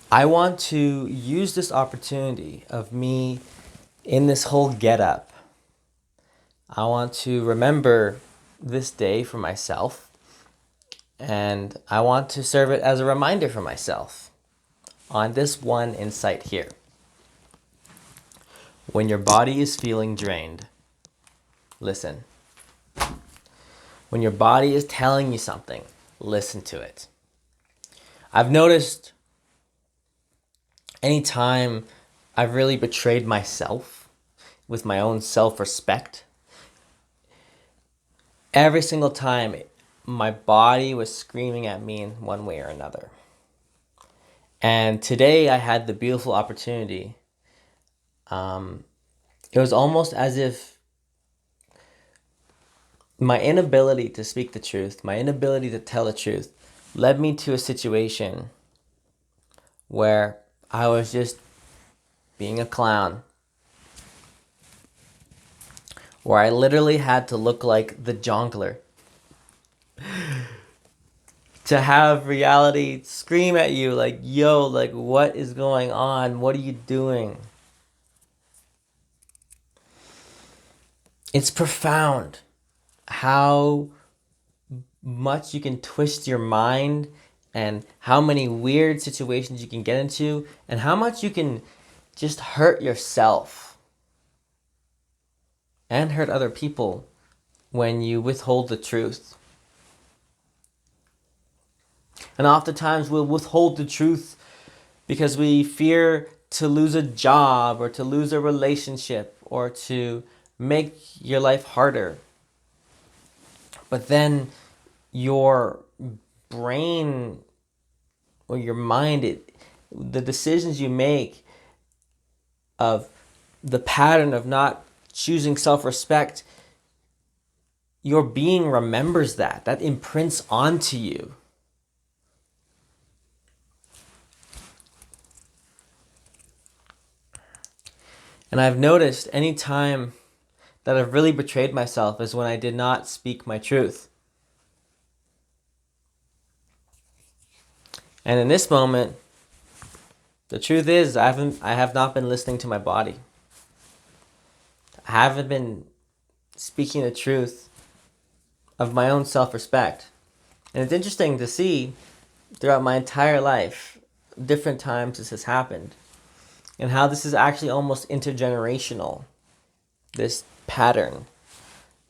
I want to use this opportunity of me in this whole get up. I want to remember this day for myself, and I want to serve it as a reminder for myself on this one insight here. When your body is feeling drained, listen. When your body is telling you something, listen to it. I've noticed anytime I've really betrayed myself with my own self-respect, every single time my body was screaming at me in one way or another. And today I had the beautiful opportunity. It was almost as if my inability to speak the truth, my inability to tell the truth, led me to a situation where I was just being a clown, where I literally had to look like the jongleur, to have reality scream at you like, yo, like, what is going on? What are you doing? It's profound how much you can twist your mind and how many weird situations you can get into and how much you can just hurt yourself and hurt other people when you withhold the truth. And oftentimes we'll withhold the truth because we fear to lose a job or to lose a relationship or to make your life harder. But then your brain or your mind, the decisions you make of the pattern of not choosing self-respect, your being remembers that. That imprints onto you. And I've noticed any time that I've really betrayed myself is when I did not speak my truth. And in this moment, the truth is I have not been listening to my body. I haven't been speaking the truth of my own self-respect. And it's interesting to see throughout my entire life, different times this has happened, and how this is actually almost intergenerational. This pattern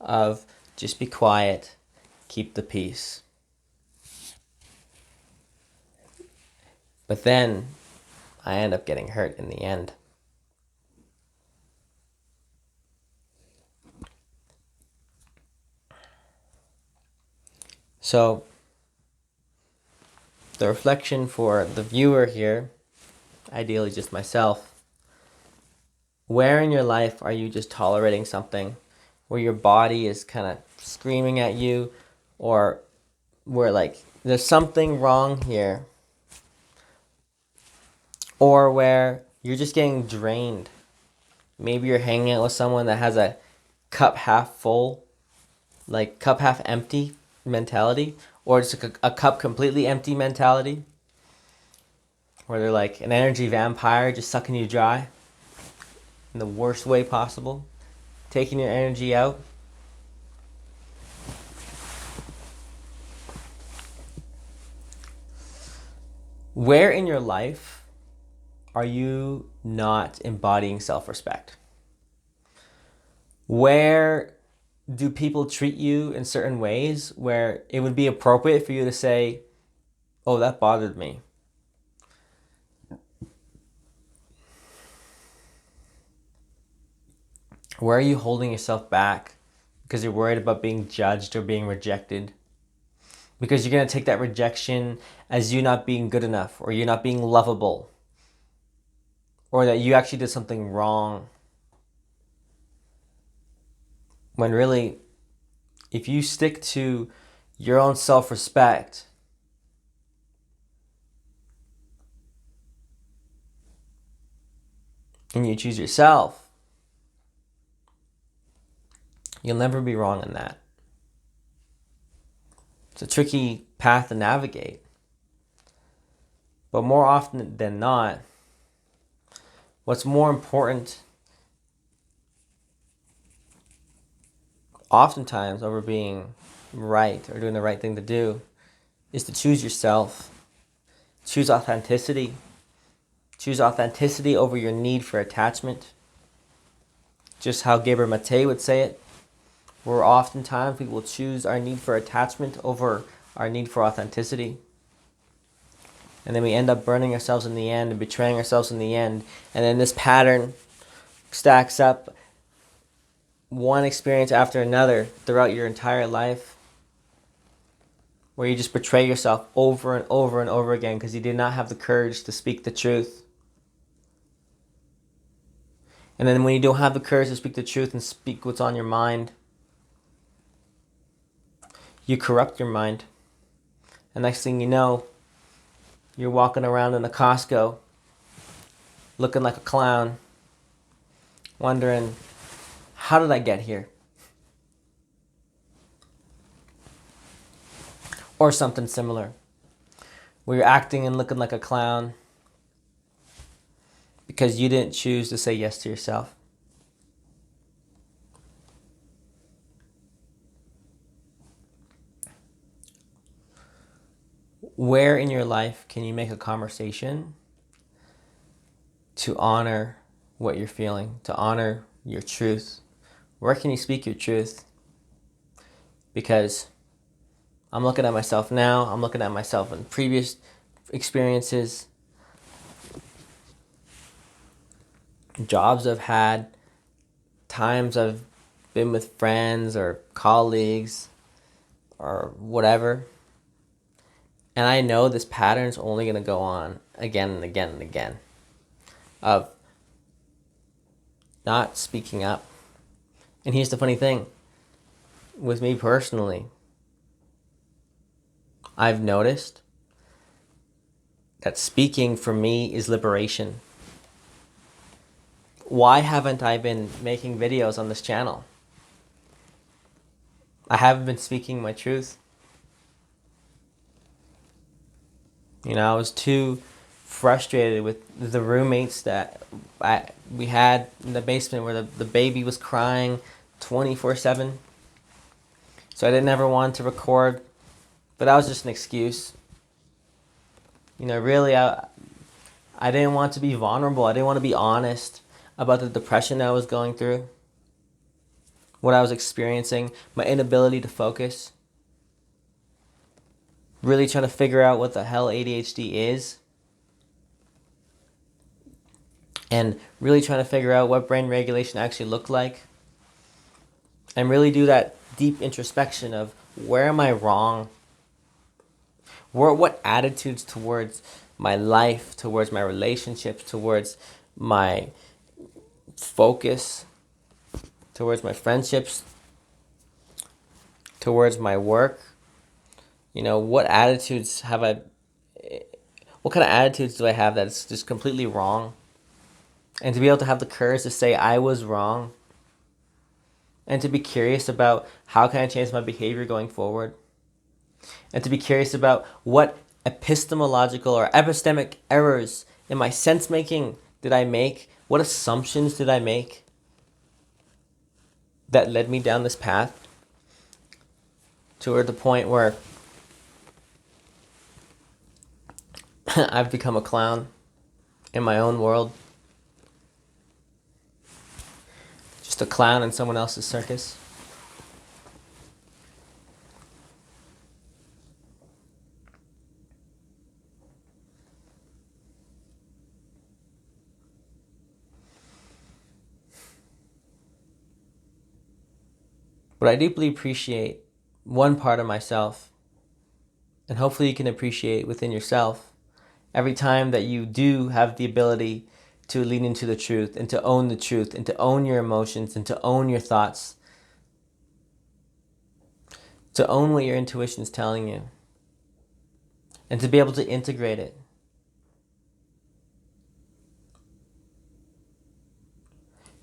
of just be quiet, keep the peace. But then I end up getting hurt in the end. So the reflection for the viewer here, ideally just myself, where in your life are you just tolerating something where your body is kind of screaming at you, or where like there's something wrong here, or where you're just getting drained? Maybe you're hanging out with someone that has a cup half full, like cup half empty mentality, or it's like a cup completely empty mentality, where they're like an energy vampire just sucking you dry in the worst way possible, taking your energy out. Where in your life are you not embodying self-respect? Where do people treat you in certain ways where it would be appropriate for you to say, oh, that bothered me? Where are you holding yourself back because you're worried about being judged or being rejected? Because you're going to take that rejection as you not being good enough, or you not being lovable, or that you actually did something wrong. When really, if you stick to your own self-respect, and you choose yourself, you'll never be wrong in that. It's a tricky path to navigate. But more often than not, what's more important oftentimes over being right or doing the right thing to do is to choose yourself. Choose authenticity. Choose authenticity over your need for attachment. Just how Gabriel Mate would say it, where oftentimes we will choose our need for attachment over our need for authenticity. And then we end up burning ourselves in the end and betraying ourselves in the end. And then this pattern stacks up one experience after another throughout your entire life, where you just betray yourself over and over and over again because you did not have the courage to speak the truth. And then when you don't have the courage to speak the truth and speak what's on your mind, you corrupt your mind. And next thing you know, you're walking around in a Costco looking like a clown, wondering, how did I get here? Or something similar, where you're acting and looking like a clown because you didn't choose to say yes to yourself. Where in your life can you make a conversation to honor what you're feeling, to honor your truth? Where can you speak your truth? Because I'm looking at myself now, I'm looking at myself in previous experiences, jobs I've had, times I've been with friends or colleagues or whatever. And I know this pattern's only going to go on again and again and again of not speaking up. And here's the funny thing. With me personally, I've noticed that speaking for me is liberation. Why haven't I been making videos on this channel? I haven't been speaking my truth. I was too frustrated with the roommates that we had in the basement where the baby was crying 24/7. So I didn't ever want to record, but that was just an excuse. Really, I didn't want to be vulnerable. I didn't want to be honest about the depression I was going through, what I was experiencing, my inability to focus. Really trying to figure out what the hell ADHD is. And really trying to figure out what brain regulation actually looked like. And really do that deep introspection of where am I wrong? What attitudes towards my life, towards my relationships, towards my focus, towards my friendships, towards my work. What attitudes have what kind of attitudes do I have that's just completely wrong? And to be able to have the courage to say I was wrong, and to be curious about how can I change my behavior going forward, and to be curious about what epistemological or epistemic errors in my sense making did I make, what assumptions did I make that led me down this path toward the point where I've become a clown in my own world. Just a clown in someone else's circus. But I deeply appreciate one part of myself, and hopefully you can appreciate within yourself every time that you do have the ability to lean into the truth and to own the truth and to own your emotions and to own your thoughts, to own what your intuition is telling you, and to be able to integrate it.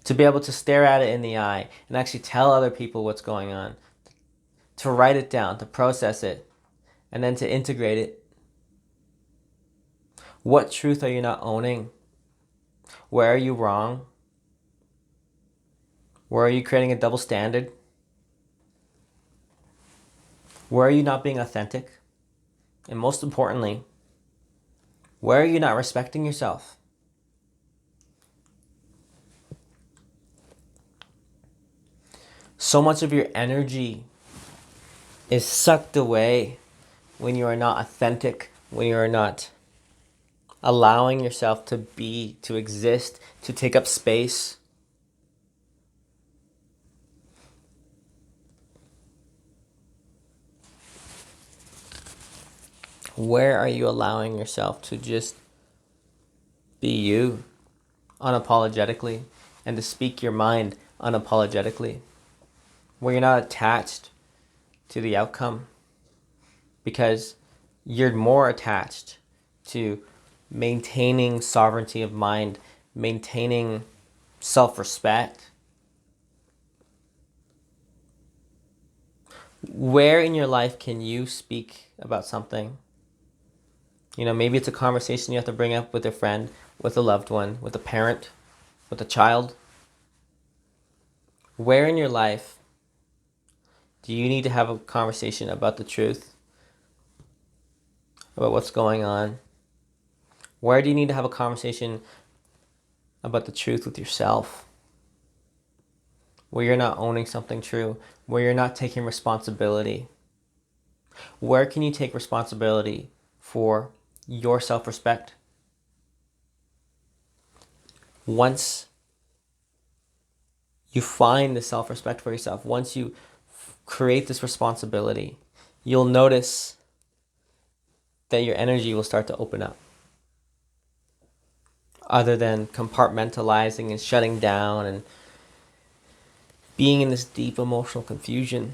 To be able to stare at it in the eye and actually tell other people what's going on, to write it down, to process it, and then to integrate it. What truth are you not owning? Where are you wrong? Where are you creating a double standard? Where are you not being authentic? And most importantly, where are you not respecting yourself? So much of your energy is sucked away when you are not authentic, when you are not allowing yourself to be, to exist, to take up space. Where are you allowing yourself to just be you unapologetically and to speak your mind unapologetically? Where you're not attached to the outcome because you're more attached to maintaining sovereignty of mind, maintaining self-respect. Where in your life can you speak about something? Maybe it's a conversation you have to bring up with a friend, with a loved one, with a parent, with a child. Where in your life do you need to have a conversation about the truth, about what's going on? Where do you need to have a conversation about the truth with yourself? Where you're not owning something true, where you're not taking responsibility. Where can you take responsibility for your self-respect? Once you find the self-respect for yourself, once you create this responsibility, you'll notice that your energy will start to open up. Other than compartmentalizing and shutting down and being in this deep emotional confusion.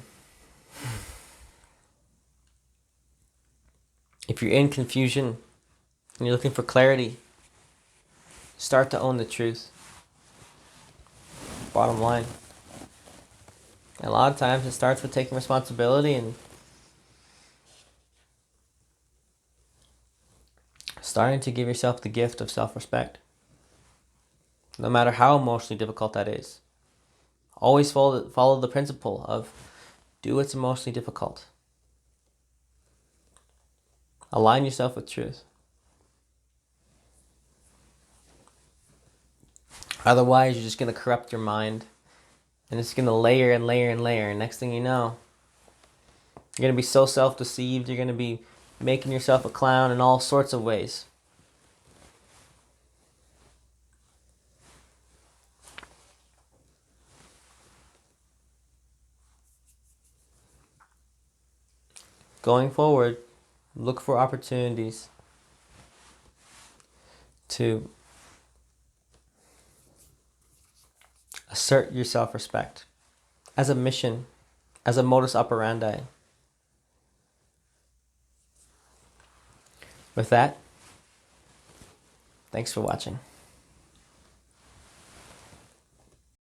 If you're in confusion and you're looking for clarity, start to own the truth. Bottom line. And a lot of times it starts with taking responsibility and starting to give yourself the gift of self-respect. No matter how emotionally difficult that is. Always follow the principle of do what's emotionally difficult. Align yourself with truth. Otherwise, you're just going to corrupt your mind. And it's going to layer and layer and layer. And next thing you know, you're going to be so self-deceived. You're going to be making yourself a clown in all sorts of ways. Going forward, look for opportunities to assert your self-respect as a mission, as a modus operandi. With that, thanks for watching.